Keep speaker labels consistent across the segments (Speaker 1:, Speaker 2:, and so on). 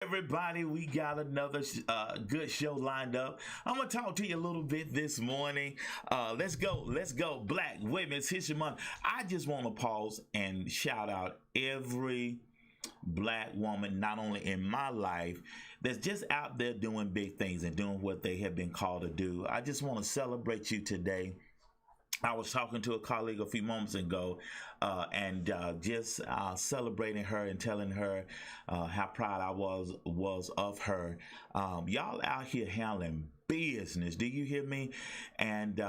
Speaker 1: Everybody, we got another good show lined up. I'm gonna talk to you a little bit this morning. Let's go. Black Women's History Month. I just want to pause and shout out every black woman, not only in my life, that's just out there doing big things and doing what they have been called to do. I just want to celebrate you today. I was talking to a colleague a few moments ago, and just celebrating her and telling her how proud I was of her. Y'all out here handling business. Do you hear me? And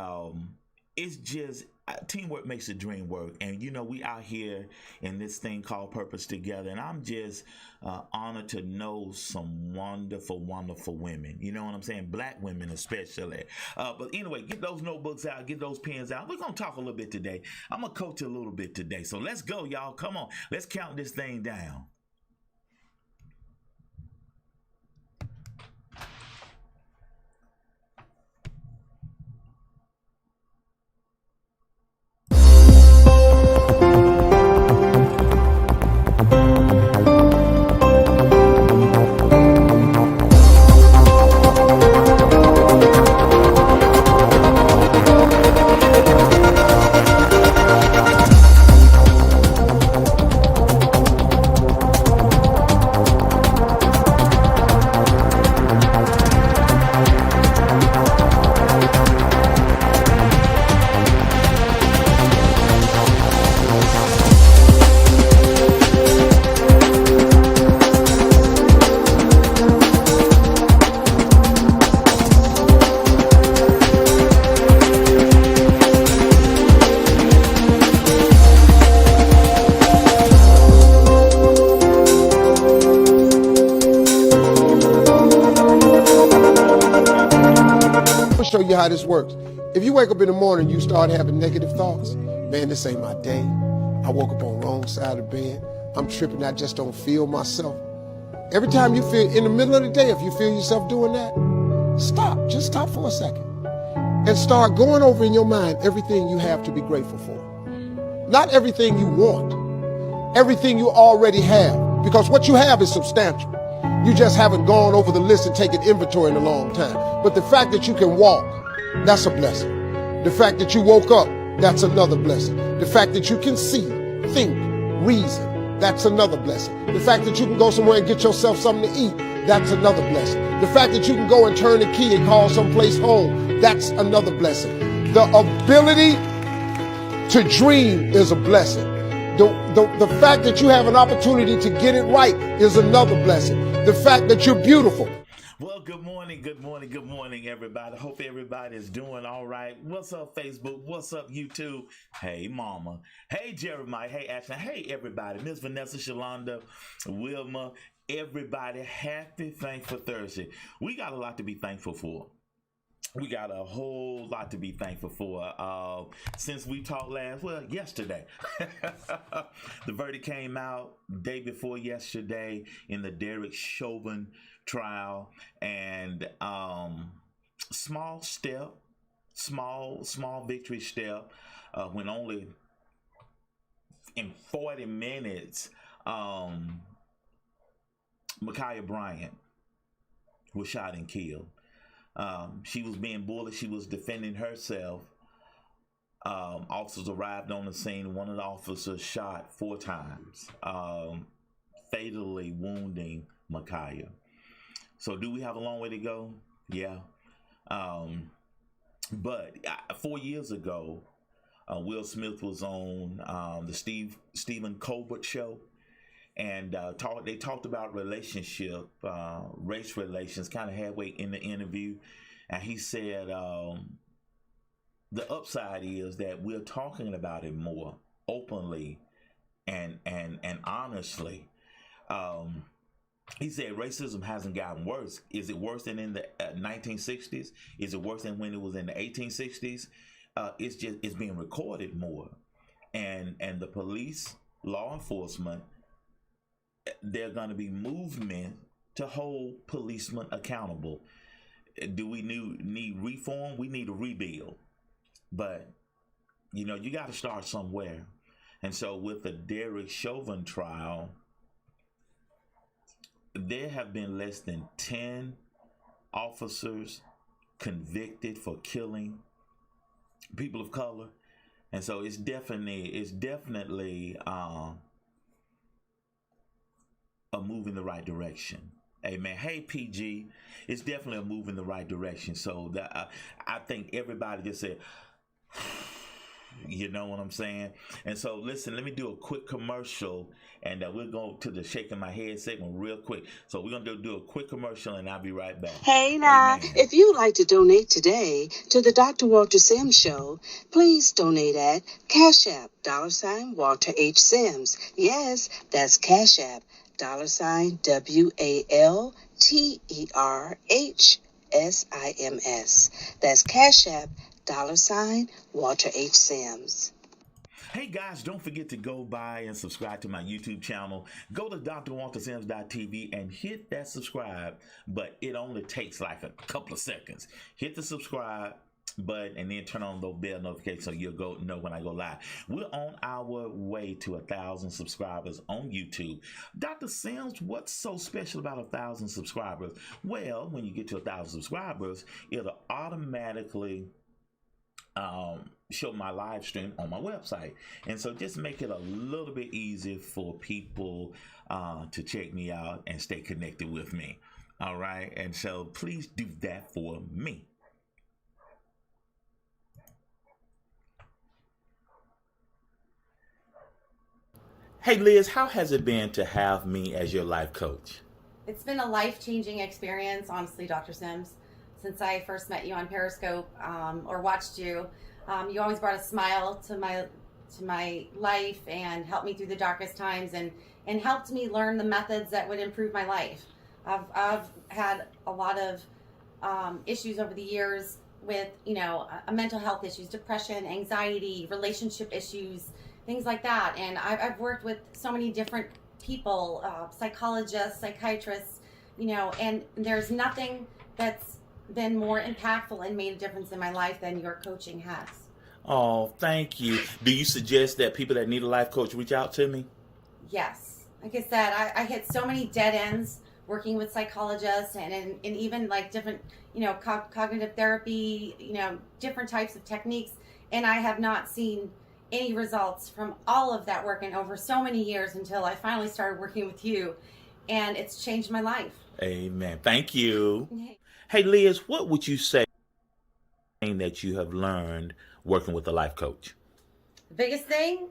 Speaker 1: it's just teamwork makes the dream work. And we out here in this thing called purpose together. And I'm just honored to know some wonderful, wonderful women. You know what I'm saying? Black women especially. But anyway, get those notebooks out, get those pens out. We're gonna talk a little bit today. I'm gonna coach a little bit today. So let's go, y'all. Come on, let's count this thing down.
Speaker 2: Show you how this works. If you wake up in the morning, you start having negative thoughts. Man, this ain't my day. I woke up on the wrong side of the bed. I'm tripping. I just don't feel myself. Every time you feel in the middle of the day, if you feel yourself doing that, stop. Just stop for a second and start going over in your mind everything you have to be grateful for. Not everything you want, everything you already have, because what you have is substantial. You just haven't gone over the list and taken inventory in a long time. But the fact that you can walk, that's a blessing. The fact that you woke up, that's another blessing. The fact that you can see, think, reason, that's another blessing. The fact that you can go somewhere and get yourself something to eat, that's another blessing. The fact that you can go and turn the key and call someplace home, that's another blessing. The ability to dream is a blessing. The fact that you have an opportunity to get it right is another blessing. The fact that you're beautiful.
Speaker 1: Well, good morning, everybody. Hope everybody is doing all right. What's up, Facebook? What's up, YouTube? Hey, Mama. Hey, Jeremiah. Hey, Ashley. Hey, everybody. Miss Vanessa, Shalonda, Wilma, everybody. Happy Thankful Thursday. We got a lot to be thankful for. We got a whole lot to be thankful for. Since we talked yesterday. The verdict came out day before yesterday in the Derek Chauvin trial, and small step, small victory step, when only in 40 minutes, Ma'Khia Bryant was shot and killed. She was being bullied. She was defending herself. Officers arrived on the scene. One of the officers shot 4 times, fatally wounding Ma'Khia. So do we have a long way to go? Yeah. But 4 years ago, Will Smith was on the Stephen Colbert show, and they talked about relationship, race relations, kind of halfway in the interview, and he said the upside is that we're talking about it more openly and honestly. He said racism hasn't gotten worse. Is it worse than in the 1960s? Is it worse than when it was in the 1860s? It's being recorded more, and the police, law enforcement, there's going to be movement to hold policemen accountable. Do we need reform? We need a rebuild, but you got to start somewhere. And so with the Derek Chauvin trial, there have been less than 10 officers convicted for killing people of color. And so it's definitely a move in the right direction. Amen. Hey, PG, it's definitely a move in the right direction. So that I think everybody just said, you know what I'm saying? And so listen, let me do a quick commercial, and we'll go to the shaking my head segment real quick. So we're gonna do a quick commercial, and I'll be right back.
Speaker 3: Hey now,
Speaker 1: Amen.
Speaker 3: if you'd like to donate today to the Dr. Walter Sims Show, please donate at Cash App, $Walter H. Sims. Yes, that's Cash App, $WalterHSims. That's Cash App, $Walter H. Sims.
Speaker 1: Hey guys, don't forget to go by and subscribe to my YouTube channel. Go to drwaltersims.tv and hit that subscribe, but it only takes like a couple of seconds. Hit the subscribe button and then turn on those bell notifications so you'll know when I go live. We're on our way to 1,000 subscribers on YouTube. Dr. Sims, what's so special about 1,000 subscribers? Well, when you get to 1,000 subscribers, it'll automatically show my live stream on my website. And so just make it a little bit easier for people to check me out and stay connected with me. All right. And so please do that for me. Hey Liz, how has it been to have me as your life coach?
Speaker 4: It's been a life-changing experience, honestly, Dr. Sims. Since I first met you on Periscope or watched you, you always brought a smile to my life and helped me through the darkest times and helped me learn the methods that would improve my life. I've had a lot of issues over the years with, mental health issues, depression, anxiety, relationship issues, things like that. And I've worked with so many different people, psychologists, psychiatrists, and there's nothing that's been more impactful and made a difference in my life than your coaching has.
Speaker 1: Oh, thank you. Do you suggest that people that need a life coach reach out to me?
Speaker 4: Yes. Like I said, I hit so many dead ends working with psychologists and even like different, cognitive therapy, different types of techniques. And I have not seen any results from all of that work in over so many years until I finally started working with you. And it's changed my life.
Speaker 1: Amen. Thank you. Hey, Liz, what would you say that you have learned working with a life coach?
Speaker 4: The biggest thing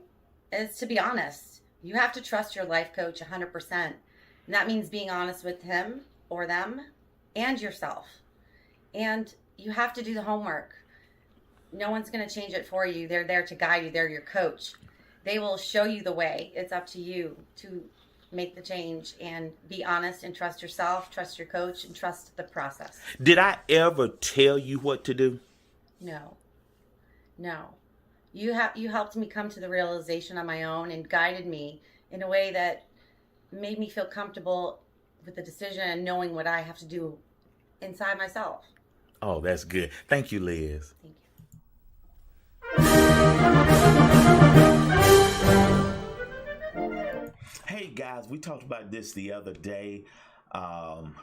Speaker 4: is to be honest. You have to trust your life coach 100%. And that means being honest with him or them and yourself. And you have to do the homework. No one's going to change it for you. They're there to guide you. They're your coach. They will show you the way. It's up to you to make the change and be honest and trust yourself, trust your coach, and trust the process.
Speaker 1: Did I ever tell you what to do?
Speaker 4: No. You helped me come to the realization on my own and guided me in a way that made me feel comfortable with the decision and knowing what I have to do inside myself.
Speaker 1: Oh, that's good. Thank you, Liz.
Speaker 4: Thank you.
Speaker 1: Hey guys, we talked about this the other day,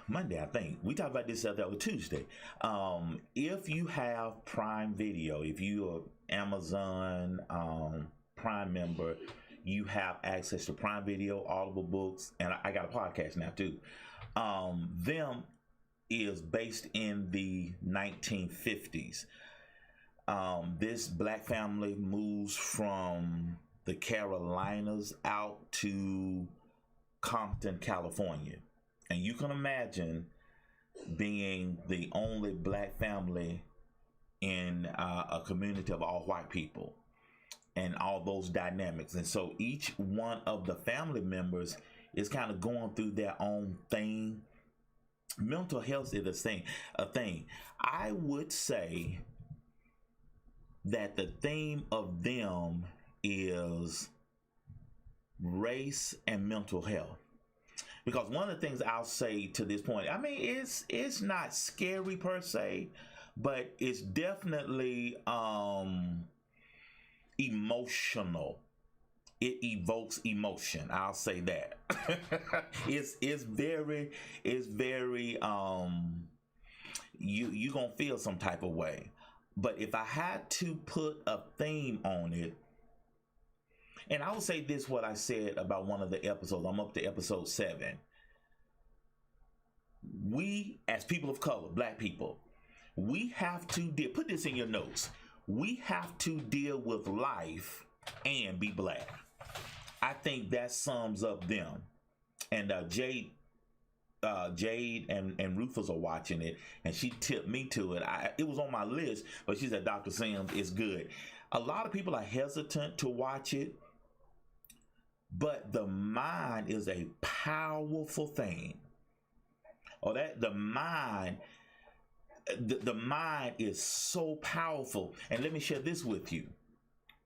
Speaker 1: Monday, I think. We talked about this the other Tuesday. If you have Prime Video, if you're Amazon Prime member, you have access to Prime Video, Audible books, and I got a podcast now too. Them is based in the 1950s. This black family moves from the Carolinas out to Compton, California. And you can imagine being the only black family in a community of all white people and all those dynamics. And so each one of the family members is kind of going through their own thing. Mental health is a thing. I would say that the theme of them is race and mental health. Because one of the things I'll say to this point, I mean, it's not scary per se, but it's definitely emotional it evokes emotion. I'll say that. it's very you gonna feel some type of way. But if I had to put a theme on it, and I will say this, what I said about one of the episodes, I'm up to episode 7. We, as people of color, black people, we have to put this in your notes. We have to deal with life and be black. I think that sums up them. And Jade and Rufus are watching it, and she tipped me to it. It was on my list, but she said, Dr. Sims, it's good. A lot of people are hesitant to watch it, but the mind is a powerful thing. The mind is so powerful. And let me share this with you.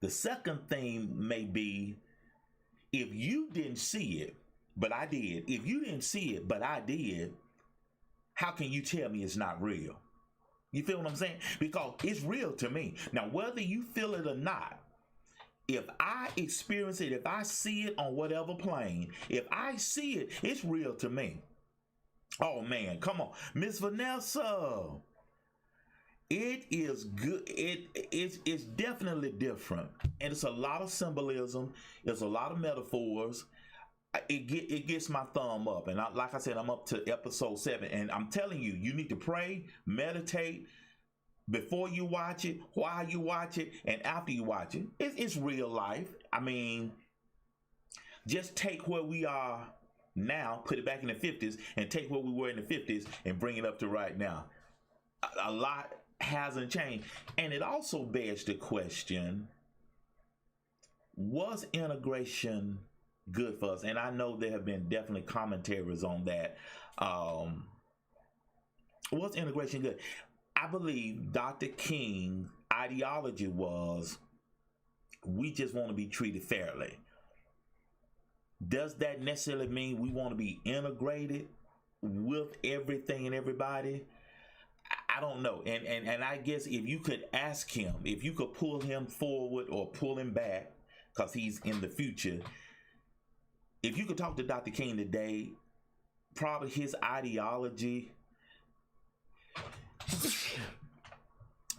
Speaker 1: The second thing may be, if you didn't see it, but I did. If you didn't see it, but I did, how can you tell me it's not real? You feel what I'm saying? Because it's real to me. Now, whether you feel it or not, if I experience it, if I see it on whatever plane, if I see it, it's real to me. Oh man, come on. Miss Vanessa. It is good. It's definitely different. And it's a lot of symbolism. It's a lot of metaphors. It gets my thumb up. And like I said, I'm up to episode 7. And I'm telling you, you need to pray, meditate before you watch it, while you watch it, and after you watch it. It's real life. I mean, just take where we are now, put it back in the 50s, and take where we were in the 50s and bring it up to right now. A lot hasn't changed. And it also begs the question, was integration good for us? And I know there have been definitely commentaries on that. Was integration good? I believe Dr. King's ideology was, we just want to be treated fairly. Does that necessarily mean we want to be integrated with everything and everybody? I don't know. And I guess if you could ask him, if you could pull him forward or pull him back, because he's in the future, if you could talk to Dr. King today, probably his ideology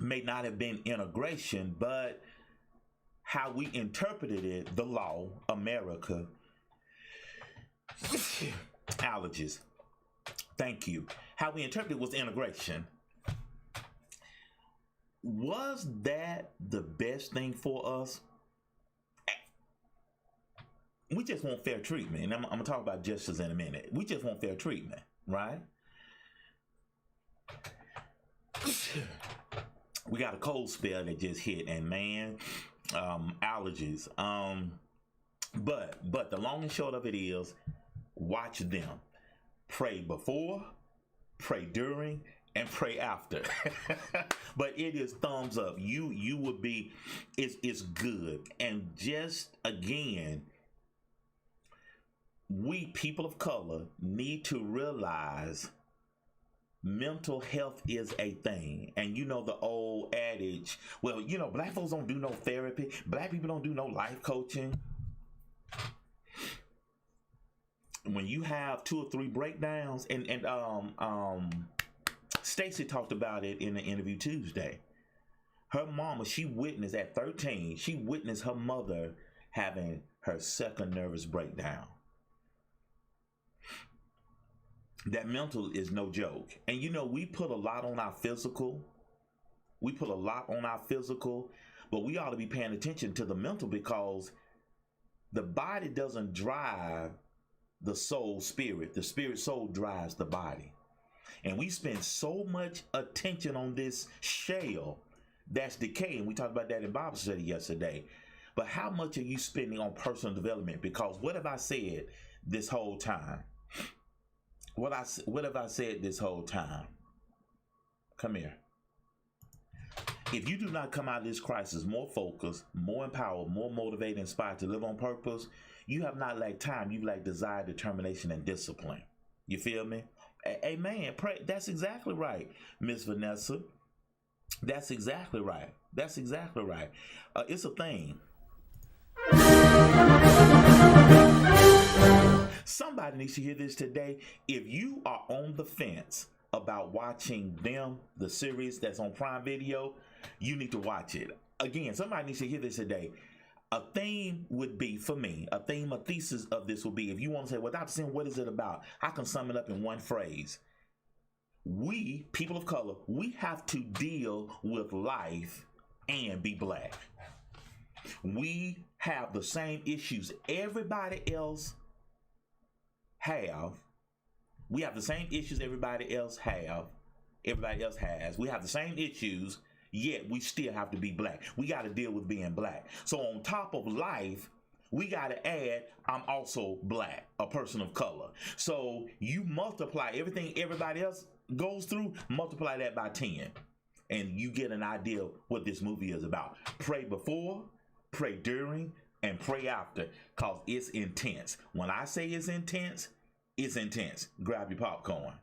Speaker 1: may not have been integration, but how we interpreted it, the law, America, allergies. Thank you. How we interpreted was integration. Was that the best thing for us? We just want fair treatment. And I'm going to talk about justice in a minute. We just want fair treatment, right? We got a cold spell that just hit, and man, allergies. But the long and short of it is, watch them. Pray before, pray during, and pray after. But it is thumbs up. You would be, it's good. And just again, we people of color need to realize mental health is a thing. And you know the old adage, well, you know, black folks don't do no therapy. Black people don't do no life coaching. When you have 2 or 3 breakdowns, and Stacey talked about it in the interview Tuesday. Her mama, she witnessed at 13, she witnessed her mother having her second nervous breakdown. That mental is no joke. And you know, we put a lot on our physical. But we ought to be paying attention to the mental, because the body doesn't drive the soul spirit. The spirit soul drives the body. And we spend so much attention on this shell that's decaying. We talked about that in Bible study yesterday. But how much are you spending on personal development? Because what have I said this whole time? What have I said this whole time? Come here. If you do not come out of this crisis more focused, more empowered, more motivated, inspired to live on purpose, you have not lacked time. You lack desire, determination, and discipline. You feel me? Amen. Pray. That's exactly right, Miss Vanessa. That's exactly right. It's a thing. Somebody needs to hear this today. If you are on the fence about watching Them, the series that's on Prime Video, you need to watch it. Again, somebody needs to hear this today. A theme would be, for me, a thesis of this would be, if you want to say, well, Dr. Sim, what is it about? I can sum it up in one phrase. We, people of color, we have to deal with life and be black. We have the same issues everybody else have. We have the same issues everybody else has. We have the same issues, yet we still have to be black. We got to deal with being black. So on top of life, we got to add, I'm also black, a person of color. So you multiply everything everybody else goes through, multiply that by 10, and you get an idea what this movie is about. Pray before, pray during, and pray after, because it's intense. When I say it's intense, it's intense. Grab your popcorn.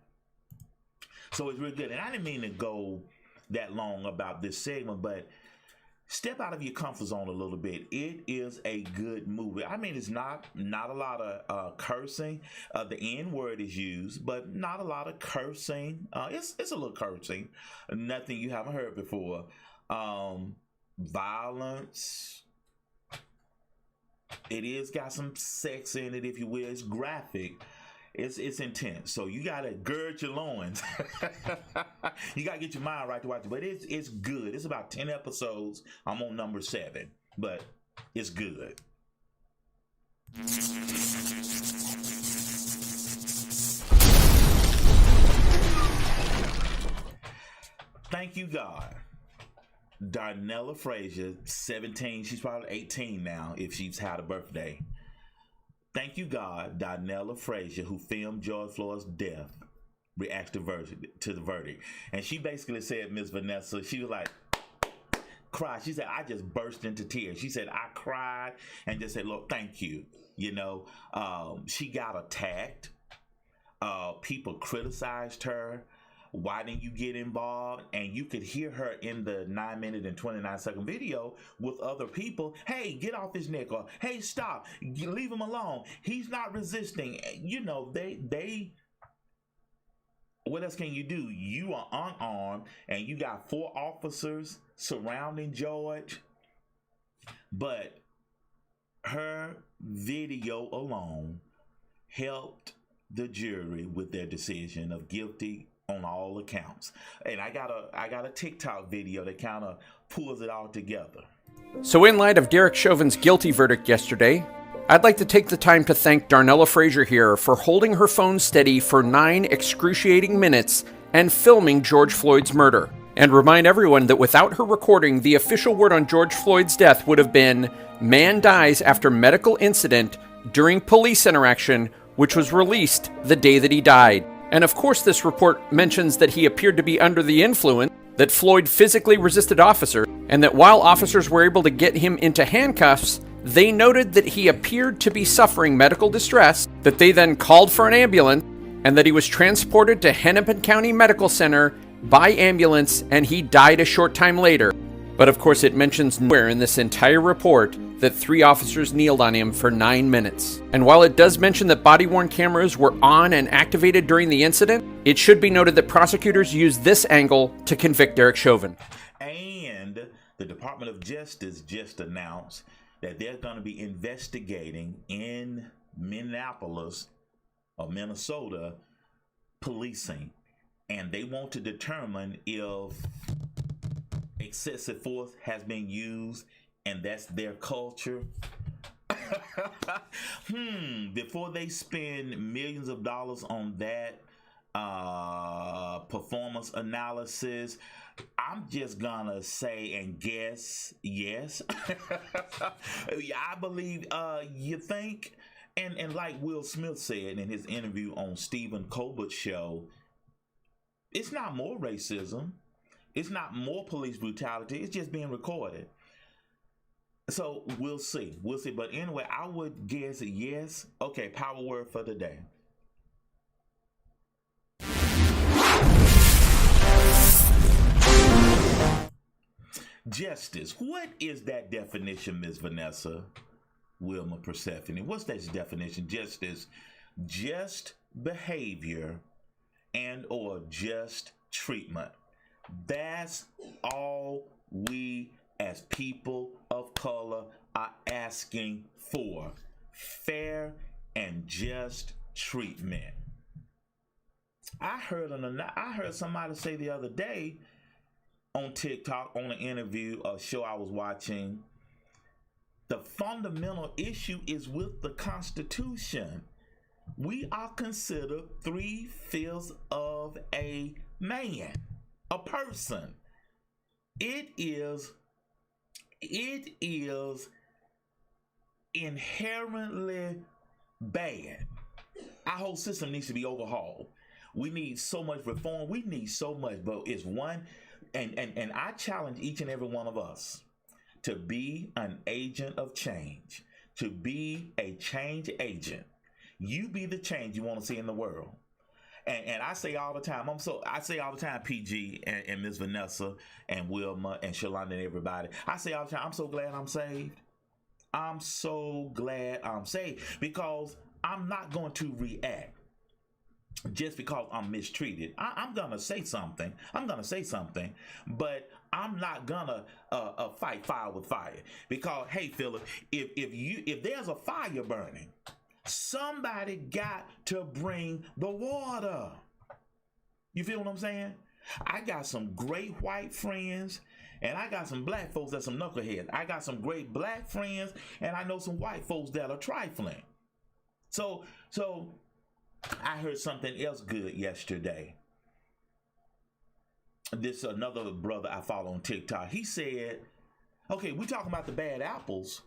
Speaker 1: So it's real good. And I didn't mean to go that long about this segment, but step out of your comfort zone a little bit. It is a good movie. I mean, it's not a lot of cursing. The N word is used, but not a lot of cursing. It's a little cursing. Nothing you haven't heard before. Violence. It is got some sex in it, if you will. It's graphic. It's intense. So you gotta gird your loins. You gotta get your mind right to watch it. But it's good. It's about 10 episodes. I'm on number 7, but it's good. Thank you, God. Darnella Frazier, 17. She's probably 18 now if she's had a birthday. Thank you, God. Darnella Frazier, who filmed George Floyd's death, reacts to the verdict. And she basically said, Miss Vanessa, she was like, cry. She said, I just burst into tears. She said, I cried and just said, look, thank you. You know, she got attacked. People criticized her. Why didn't you get involved? And you could hear her in the 9-minute and 29-second video with other people. Hey, get off his neck, or hey, stop, leave him alone. He's not resisting. You know, they what else can you do? You are unarmed and you got 4 officers surrounding George. But her video alone helped the jury with their decision of guilty on all accounts. And I got a TikTok video that kind of pulls it all together.
Speaker 5: So in light of Derek Chauvin's guilty verdict yesterday, I'd like to take the time to thank Darnella Frazier here for holding her phone steady for 9 excruciating minutes and filming George Floyd's murder. And remind everyone that without her recording, the official word on George Floyd's death would have been, man dies after medical incident during police interaction, which was released the day that he died. And of course, this report mentions that he appeared to be under the influence, that Floyd physically resisted officers, and that while officers were able to get him into handcuffs, they noted that he appeared to be suffering medical distress, that they then called for an ambulance, and that he was transported to Hennepin County Medical Center by ambulance, and he died a short time later. But of course, it mentions nowhere in this entire report that 3 officers kneeled on him for 9 minutes. And while it does mention that body-worn cameras were on and activated during the incident, it should be noted that prosecutors used this angle to convict Derek Chauvin.
Speaker 1: And the Department of Justice just announced that they're going to be investigating in Minneapolis or Minnesota policing. And they want to determine if excessive force has been used, and that's their culture. Before they spend millions of dollars on that performance analysis, I'm just gonna say and guess yes. I believe you think, and like Will Smith said in his interview on Stephen Colbert's show, it's not more racism. It's not more police brutality. It's just being recorded. So we'll see. But anyway, I would guess yes. Okay, power word for the day. Justice. What is that definition, Ms. Vanessa? Wilma Persephone. What's that definition? Justice. just behavior and or just treatment. That's all we as people of color are asking for. Fair and just treatment. I heard somebody say the other day on TikTok on an interview, a show I was watching, the fundamental issue is with the Constitution. We are considered 3/5 of a man, a person. It is inherently bad. Our whole system needs to be overhauled. We need so much reform. We need so much, but it's one, and I challenge each and every one of us to be an agent of change, to be a change agent. You be the change you want to see in the world. And I say all the time, PG and Miss Vanessa and Wilma and Shalonda and everybody, I say all the time, I'm so glad I'm saved. I'm so glad I'm saved, because I'm not going to react just because I'm mistreated. I'm gonna say something. But I'm not gonna fight fire with fire, because hey, Philip, if there's a fire burning, somebody got to bring the water. You feel what I'm saying? I got some great white friends, and I got some black folks that's some knuckleheads. I got some great black friends, and I know some white folks that are trifling. So I heard something else good yesterday. This another brother I follow on TikTok. He said, okay, we talking about the bad apples,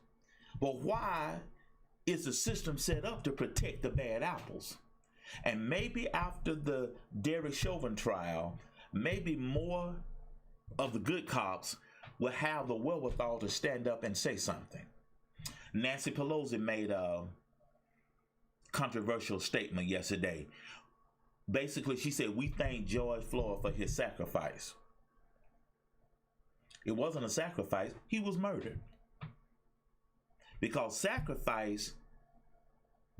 Speaker 1: but why is the system set up to protect the bad apples? And maybe after the Derek Chauvin trial, maybe more of the good cops will have the wherewithal to stand up and say something. Nancy Pelosi made a controversial statement yesterday. Basically, she said, we thank George Floyd for his sacrifice. It wasn't a sacrifice. He was murdered. Because sacrifice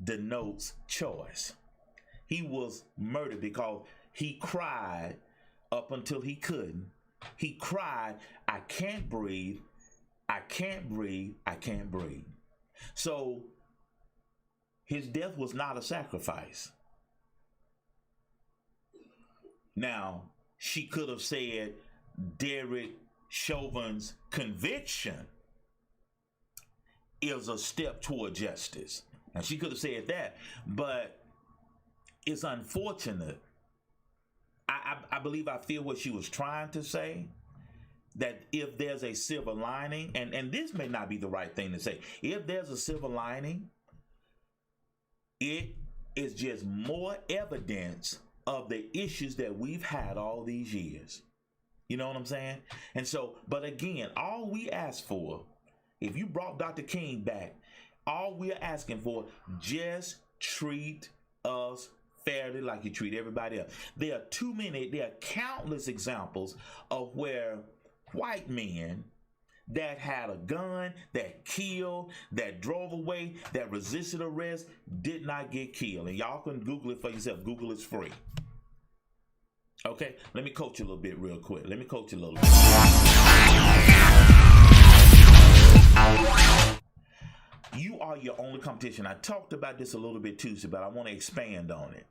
Speaker 1: denotes choice. He was murdered because he cried up until he couldn't. He cried, I can't breathe, I can't breathe, I can't breathe. So his death was not a sacrifice. Now, she could have said Derek Chauvin's conviction is a step toward justice. Now, she could have said that, but it's unfortunate. I feel what she was trying to say, that if there's a silver lining, and this may not be the right thing to say, if there's a silver lining, it is just more evidence of the issues that we've had all these years. You know what I'm saying? And so, but again, all we ask for, if you brought Dr. King back, all we're asking for, just treat us fairly like you treat everybody else. There are countless examples of where white men that had a gun, that killed, that drove away, that resisted arrest, did not get killed. And y'all can Google it for yourself. Google is free. Okay, let me coach you a little bit real quick. You are your only competition. I talked about this a little bit Tuesday, but I want to expand on it.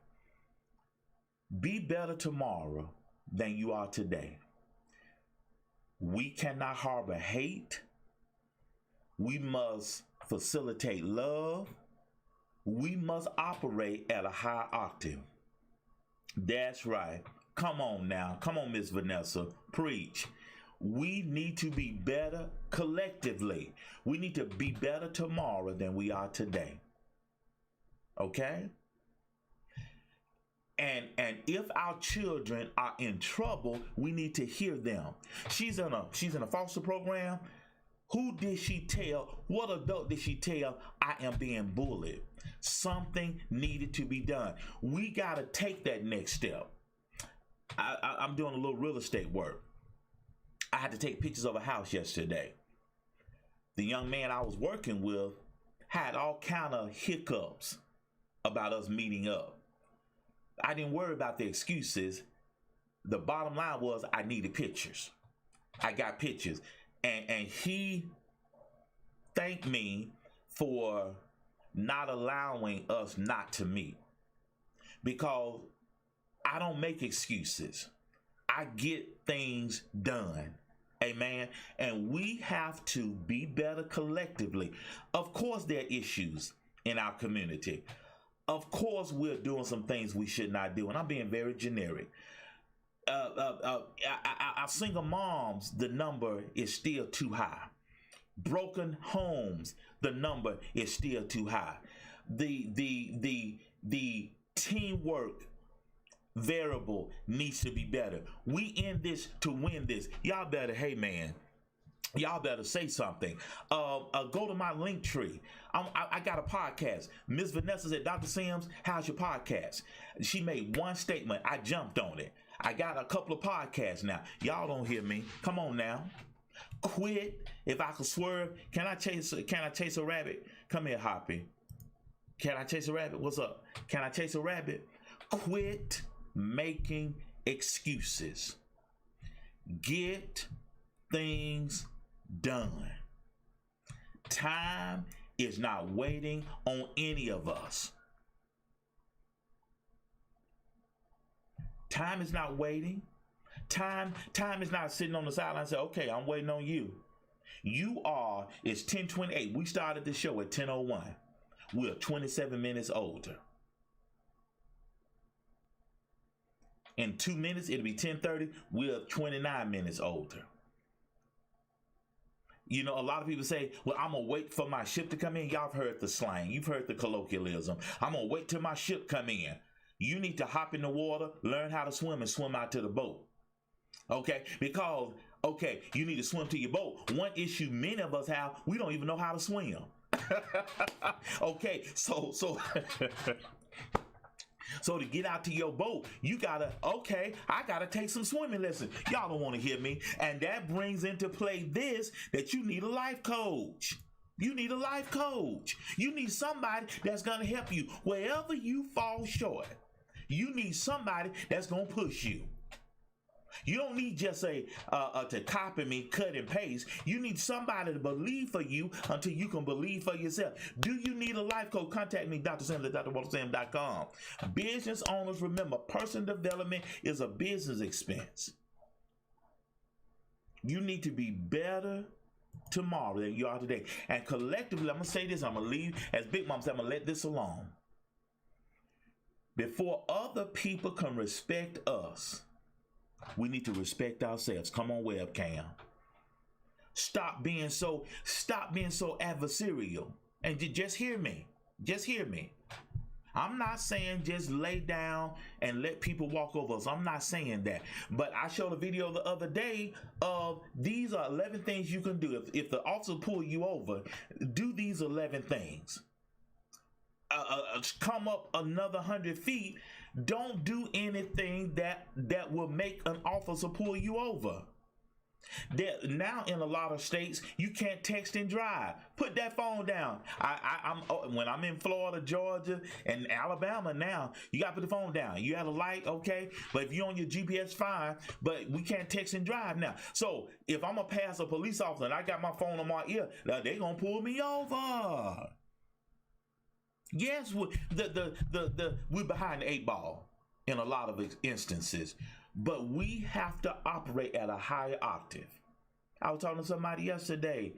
Speaker 1: Be better tomorrow than you are today. We cannot harbor hate. We must facilitate love. We must operate at a high octave. That's right. Come on now. Come on, Miss Vanessa. Preach. We need to be better collectively. We need to be better tomorrow than we are today. Okay? And if our children are in trouble, we need to hear them. She's in a foster program. Who did she tell? What adult did she tell? I am being bullied. Something needed to be done. We got to take that next step. I'm doing a little real estate work. I had to take pictures of a house yesterday. The young man I was working with had all kind of hiccups about us meeting up. I didn't worry about the excuses. The bottom line was I needed pictures. I got pictures. And he thanked me for not allowing us not to meet. Because I don't make excuses. I get things done. Amen. And we have to be better collectively. Of course, there are issues in our community. Of course, we're doing some things we should not do. And I'm being very generic. Our single moms, the number is still too high. Broken homes, the number is still too high. The teamwork variable needs to be better. We in this to win this. Y'all better, hey man, y'all better say something. Go to my link tree. I got a podcast. Miss Vanessa said, Dr. Sims, how's your podcast? She made one statement. I jumped on it. I got a couple of podcasts now. Y'all don't hear me. Come on now. Quit. If I could swerve, can I chase a rabbit? Come here, Hoppy. Can I chase a rabbit? What's up? Can I chase a rabbit? Quit making excuses. Get things done. Time is not waiting on any of us. Time is not waiting. Time is not sitting on the sideline and say, okay, I'm waiting on you. It's 10:28. We started the show at 10:01. We're 27 minutes older. In 2 minutes, it'll be 10:30. We're 29 minutes older. You know, a lot of people say, well, I'm going to wait for my ship to come in. Y'all have heard the slang. You've heard the colloquialism. I'm going to wait till my ship come in. You need to hop in the water, learn how to swim, and swim out to the boat. Okay? Because, you need to swim to your boat. One issue many of us have, we don't even know how to swim. Okay, so to get out to your boat, you gotta, I gotta take some swimming lessons. Y'all don't want to hear me. And that brings into play that you need a life coach. You need a life coach. You need somebody that's gonna help you. Wherever you fall short, you need somebody that's gonna push you. You don't need just to copy me, cut and paste. You need somebody to believe for you until you can believe for yourself. Do you need a life coach? Contact me, Dr. Sims at drwaltersims.com. Business owners, remember, personal development is a business expense. You need to be better tomorrow than you are today. And collectively, I'm going to say this. I'm going to leave as Big Mom said, I'm going to let this alone. Before other people can respect us, we need to respect ourselves. Come on, webcam. Stop being so adversarial. And just hear me. Just hear me. I'm not saying just lay down and let people walk over us. I'm not saying that. But I showed a video the other day of these are 11 things you can do. If the officer pull you over, do these 11 things. Come up another 100 feet. Don't do anything that will make an officer pull you over. Now in a lot of states, you can't text and drive. Put that phone down. When I'm in Florida, Georgia, and Alabama now, you got to put the phone down. You have a light, okay? But if you're on your GPS, fine. But we can't text and drive now. So if I'm going to pass a police officer and I got my phone on my ear, they're going to pull me over. Yes, we're behind the 8 ball in a lot of instances, but we have to operate at a higher octave. I was talking to somebody yesterday,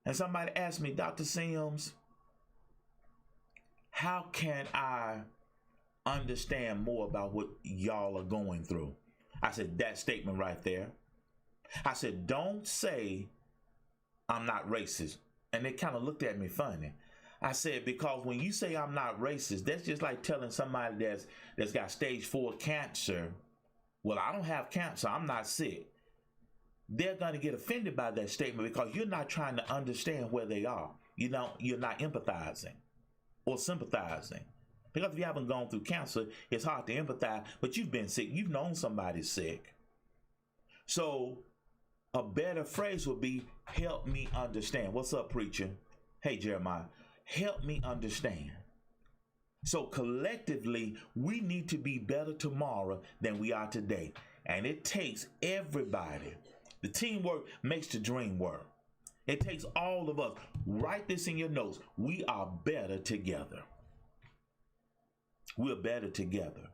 Speaker 1: and somebody asked me, Dr. Sims, how can I understand more about what y'all are going through? I said, that statement right there. I said, don't say I'm not racist. And they kind of looked at me funny. I said, because when you say I'm not racist, that's just like telling somebody that's got stage 4 cancer, well, I don't have cancer, I'm not sick. They're going to get offended by that statement because you're not trying to understand where they are. You're not empathizing or sympathizing. Because if you haven't gone through cancer, it's hard to empathize, but you've been sick. You've known somebody's sick. So a better phrase would be, help me understand. What's up, preacher? Hey, Jeremiah. Help me understand. So collectively, we need to be better tomorrow than we are today. And it takes everybody. The teamwork makes the dream work. It takes all of us. Write this in your notes. We are better together. We're better together.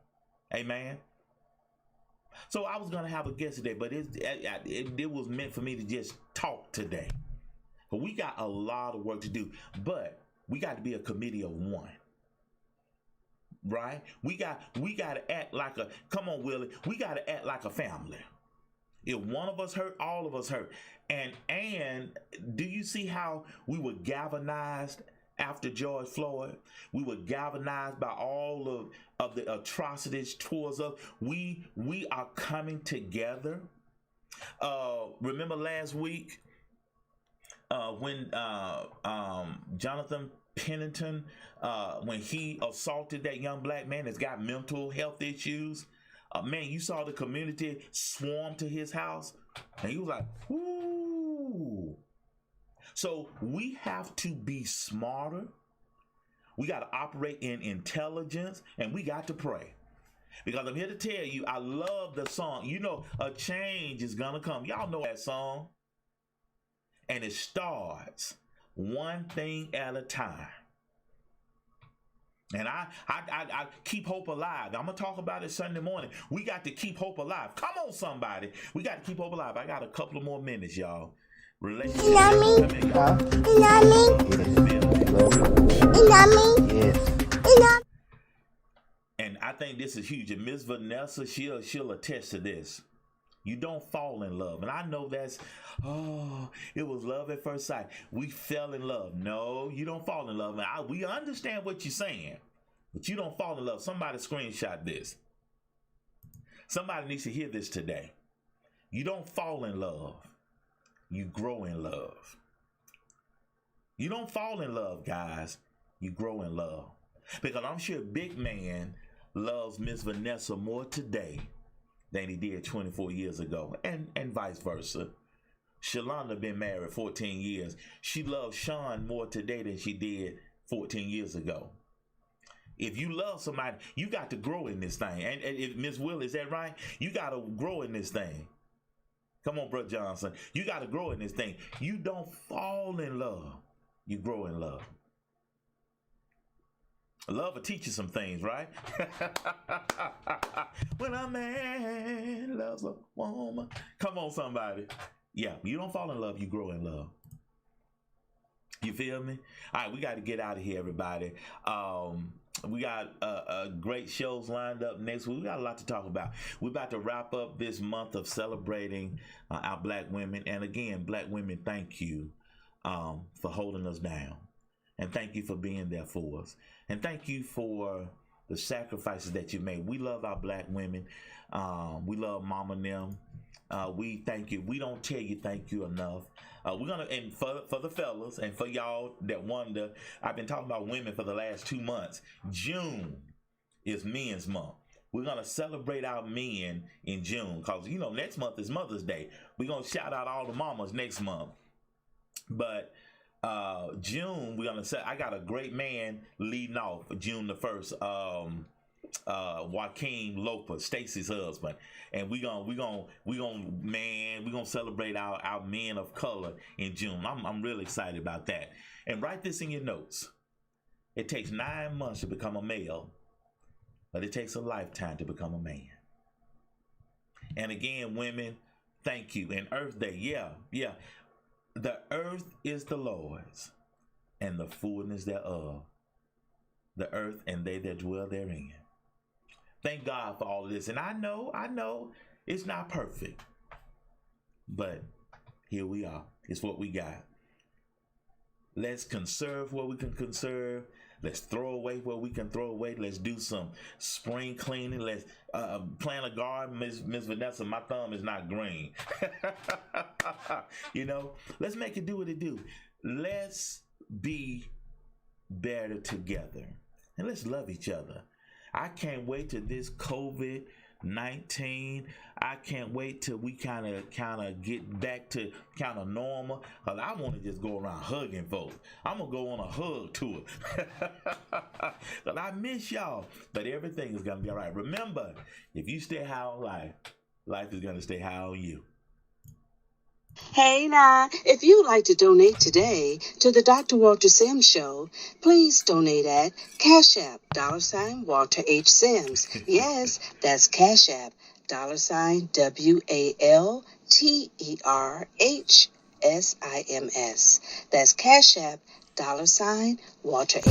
Speaker 1: Amen. So I was going to have a guest today, but it was meant for me to just talk today. But we got a lot of work to do, but we got to be a committee of one. Right? We got to act like come on, Willie. We got to act like a family. If one of us hurt, all of us hurt. And do you see how we were galvanized after George Floyd? We were galvanized by all of the atrocities towards us. We are coming together. Remember last week when Jonathan Pennington, when he assaulted that young black man that's got mental health issues? Man, you saw the community swarm to his house, and he was like, "Ooh." So we have to be smarter. We got to operate in intelligence, and we got to pray. Because I'm here to tell you, I love the song. You know, a change is gonna come. Y'all know that song, and it starts one thing at a time. And I keep hope alive. I'm going to talk about it Sunday morning. We got to keep hope alive. Come on, somebody. We got to keep hope alive. I got a couple of more minutes, y'all. Relationship. And I think this is huge. And Miss Vanessa, she'll attest to this. You don't fall in love. And I know it was love at first sight. We fell in love. No, you don't fall in love. And we understand what you're saying, but you don't fall in love. Somebody screenshot this. Somebody needs to hear this today. You don't fall in love. You grow in love. You don't fall in love, guys. You grow in love. Because I'm sure Big Man loves Miss Vanessa more today than he did 24 years ago, and vice versa. Shalonda been married 14 years. She loves Sean more today than she did 14 years ago. If you love somebody, you got to grow in this thing. And Miss Will, is that right? You got to grow in this thing. Come on, Brother Johnson. You got to grow in this thing. You don't fall in love. You grow in love. Love will teach you some things, right? When a man loves a woman. Come on, somebody. Yeah, you don't fall in love, you grow in love. You feel me? All right, we got to get out of here, everybody. We got great shows lined up next week. We got a lot to talk about. We're about to wrap up this month of celebrating our black women. And again, black women, thank you for holding us down. And thank you for being there for us. And thank you for the sacrifices that you made. We love our black women. We love Mama and them. We thank you. We don't tell you thank you enough. We're going to, and for the fellas and for y'all that wonder, I've been talking about women for the last 2 months. June is Men's Month. We're going to celebrate our men in June because, you know, next month is Mother's Day. We're going to shout out all the mamas next month. But June, we're going to say, I got a great man leading off June the 1st. Joaquin Lopez, Stacy's husband, and we gonna celebrate our men of color in June. I'm really excited about that. And write this in your notes. It takes 9 months to become a male, but it takes a lifetime to become a man. And again, women, thank you. And Earth Day, yeah. The earth is the Lord's, and the fullness thereof, the earth and they that dwell therein. Thank God for all of this. And I know it's not perfect, but here we are. It's what we got. Let's conserve what we can conserve. Let's throw away what we can throw away. Let's do some spring cleaning. Let's plant a garden. Miss Vanessa, my thumb is not green. You know, let's make it do what it do. Let's be better together. And let's love each other. I can't wait till this COVID-19 19. I can't wait till we kind of get back to kind of normal. Cause I want to just go around hugging folks. I'm gonna go on a hug tour. Cause I miss y'all. But everything is gonna be all right. Remember, if you stay high on life, life is gonna stay high on you.
Speaker 3: Hey now, if you'd like to donate today to the Dr. Walter Sims Show, please donate at Cash App, $Walter H. Sims. Yes, that's Cash App, $WALTERHSIMS. That's Cash App, $Walter H.